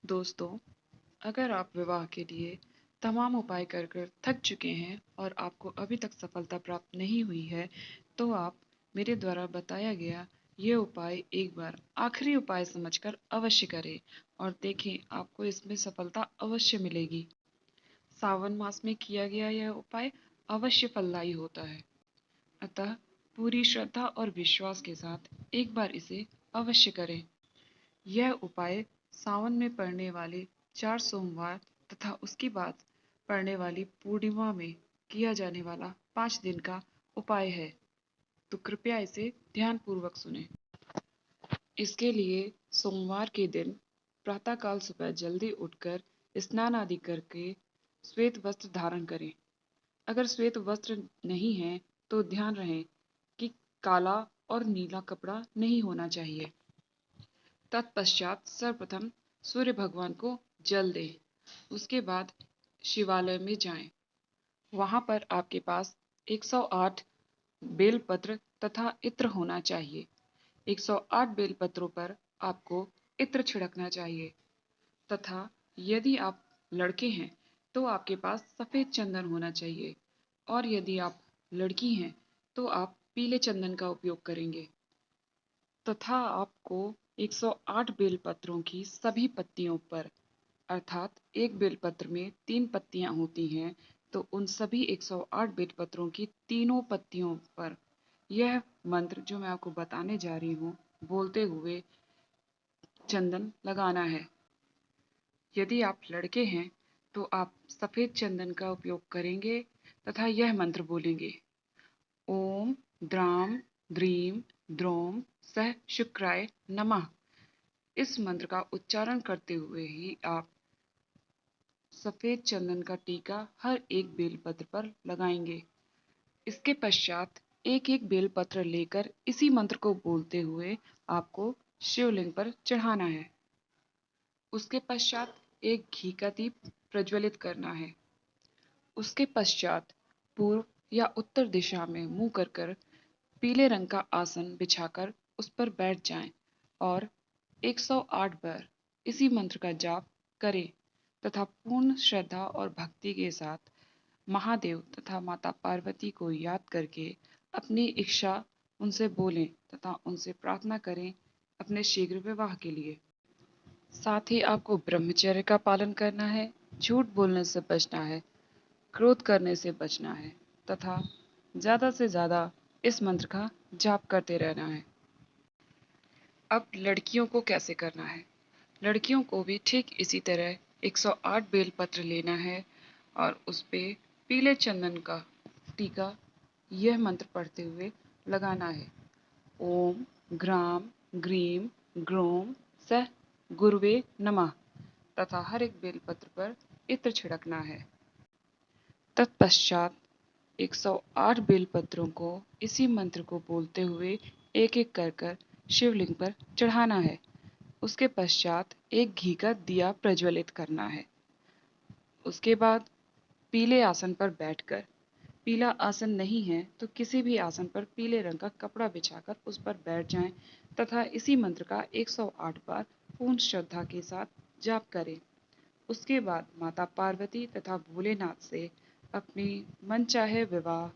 दोस्तों, अगर आप विवाह के लिए तमाम उपाय कर कर थक चुके हैं और आपको अभी तक सफलता प्राप्त नहीं हुई है, तो आप मेरे द्वारा बताया गया ये उपाय एक बार आखिरी उपाय समझकर अवश्य करें और देखें आपको इसमें सफलता अवश्य मिलेगी। सावन मास में किया गया यह उपाय अवश्य फलदायी होता है, अतः पूरी श्रद्धा और विश्वास के साथ एक बार इसे अवश्य करें। यह उपाय सावन में पड़ने वाले 4 सोमवार तथा उसके बाद पड़ने वाली पूर्णिमा में किया जाने वाला 5 दिन का उपाय है, तो कृपया इसे ध्यानपूर्वक सुनें। इसके लिए सोमवार के दिन प्रातःकाल सुबह जल्दी उठकर स्नान आदि करके श्वेत वस्त्र धारण करें। अगर श्वेत वस्त्र नहीं है तो ध्यान रहे कि काला और नीला कपड़ा नहीं होना चाहिए। तत्पश्चात सर्वप्रथम सूर्य भगवान को जल दें। उसके बाद शिवालय में जाएं। वहां पर आपके पास 108 बेलपत्र तथा इत्र होना चाहिए। 108 बेलपत्रों पर आपको इत्र छिड़कना चाहिए तथा यदि आप लड़के हैं तो आपके पास सफेद चंदन होना चाहिए और यदि आप लड़की हैं तो आप पीले चंदन का उपयोग करेंगे तथा आपको 108 बेलपत्रों की सभी पत्तियों पर, अर्थात एक बेलपत्र में 3 पत्तियां होती हैं, तो उन सभी 108 बेलपत्रों की तीनों पत्तियों पर यह मंत्र जो मैं आपको बताने जा रही हूँ बोलते हुए चंदन लगाना है। यदि आप लड़के हैं तो आप सफेद चंदन का उपयोग करेंगे तथा यह मंत्र बोलेंगे, ओम द्राम द्रीम द्रोम सह शुक्राय नमः। इस मंत्र का उच्चारण करते हुए ही आप सफेद चंदन का टीका हर एक बेलपत्र पर लगाएंगे। इसके पश्चात एक एक बेलपत्र लेकर इसी मंत्र को बोलते हुए आपको शिवलिंग पर चढ़ाना है। उसके पश्चात एक घी का दीप प्रज्वलित करना है। उसके पश्चात पूर्व या उत्तर दिशा में मुंह कर कर पीले रंग का आसन बिछाकर उस पर बैठ जाएं और 108 बार इसी मंत्र का जाप करें तथा पूर्ण श्रद्धा और भक्ति के साथ महादेव तथा माता पार्वती को याद करके अपनी इच्छा उनसे बोलें तथा उनसे प्रार्थना करें अपने शीघ्र विवाह के लिए। साथ ही आपको ब्रह्मचर्य का पालन करना है, झूठ बोलने से बचना है, क्रोध करने से बचना है तथा ज़्यादा से ज़्यादा इस मंत्र का जाप करते रहना है। अब लड़कियों को कैसे करना है? लड़कियों को भी ठीक इसी तरह 108 बेलपत्र लेना है और उस पे पीले चंदन का टीका यह मंत्र पढ़ते हुए लगाना है। ओम ग्राम ग्रीम ग्रोम सह गुरुवे नमः तथा हर एक बेलपत्र पर इत्र छिड़कना है। तत्पश्चात 108 बेलपत्रों को इसी मंत्र को बोलते हुए एक एक कर कर शिवलिंग पर चढ़ाना है। उसके पश्चात एक घी का दिया प्रज्वलित करना है। उसके बाद पीले आसन पर बैठकर, पीला आसन नहीं है तो किसी भी आसन पर पीले रंग का कपड़ा बिछाकर उस पर बैठ जाएं तथा इसी मंत्र का 108 बार पूर्ण श्रद्धा के साथ जाप करें। उसके बाद माता पार्वती तथा भोलेनाथ से अपनी मनचाहे विवाह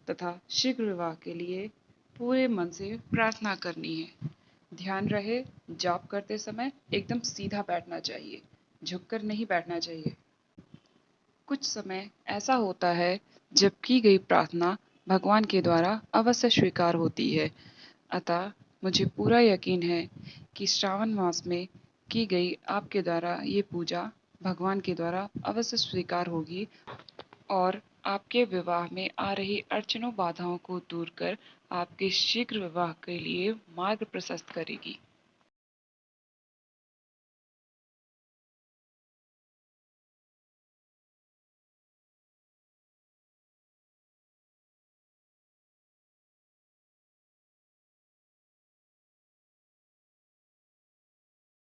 तथा शीघ्र विवाह के लिए पूरे मन से प्रार्थना करनी है। ध्यान रहे, जाप करते समय एकदम सीधा बैठना चाहिए, झुककर नहीं बैठना चाहिए। कुछ समय ऐसा होता है जब की गई प्रार्थना भगवान के द्वारा अवश्य स्वीकार होती है, अतः मुझे पूरा यकीन है कि श्रावण मास में की गई आपके द्वारा ये पूजा भगवान के द्वारा अवश्य स्वीकार होगी और आपके विवाह में आ रही अड़चनों बाधाओं को दूर कर आपके शीघ्र विवाह के लिए मार्ग प्रशस्त करेगी।